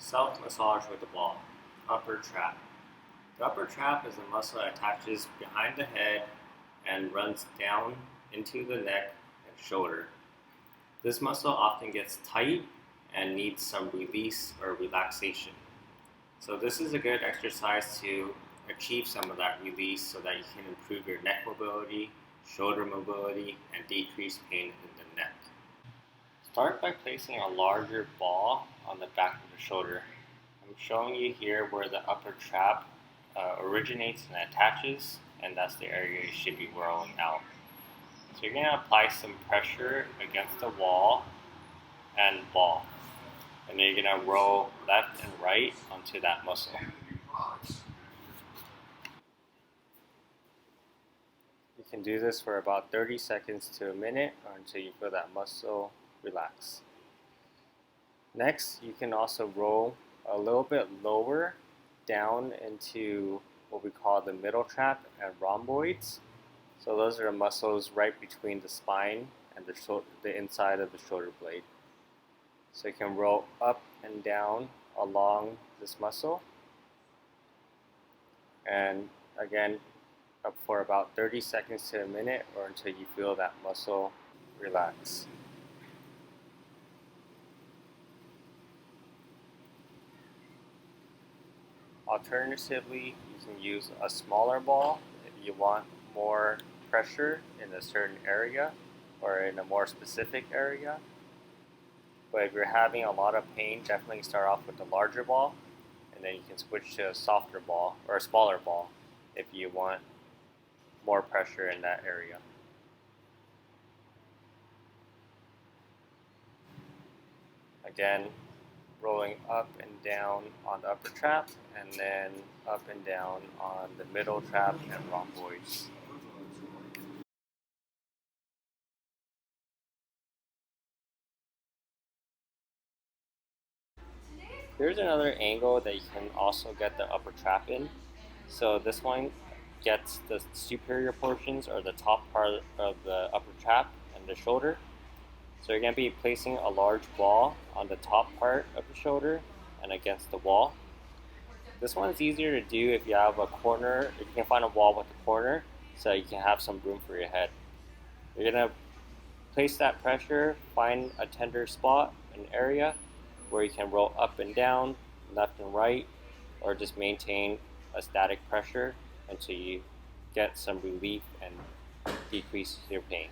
Self-massage with the ball. Upper trap. The upper trap is a muscle that attaches behind the head and runs down into the neck and shoulder. This muscle often gets tight and needs some release or relaxation. So this is a good exercise to achieve some of that release so that you can improve your neck mobility, shoulder mobility, and decrease pain in the neck. Start by placing a larger ball on the back of the shoulder. I'm showing you here where the upper trap originates and attaches, and that's the area you should be rolling out. So you're going to apply some pressure against the wall and ball, and then you're going to roll left and right onto that muscle. You can do this for about 30 seconds to a minute or until you feel that muscle relax. Next, you can also roll a little bit lower down into what we call the middle trap and rhomboids. So those are the muscles right between the spine and the inside of the shoulder blade. So you can roll up and down along this muscle, and again up for about 30 seconds to a minute or until you feel that muscle relax. Alternatively, you can use a smaller ball if you want more pressure in a certain area or in a more specific area. But if you're having a lot of pain, definitely start off with the larger ball, and then you can switch to a softer ball or a smaller ball if you want more pressure in that area. Again, rolling up and down on the upper trap, and then up and down on the middle trap and rhomboids. Here's another angle that you can also get the upper trap in. So this one gets the superior portions or the top part of the upper trap and the shoulder. So you're going to be placing a large ball on the top part of the shoulder and against the wall. This one is easier to do if you have a corner, if you can find a wall with a corner so you can have some room for your head. You're going to place that pressure, find a tender spot, an area where you can roll up and down, left and right, or just maintain a static pressure until you get some relief and decrease your pain.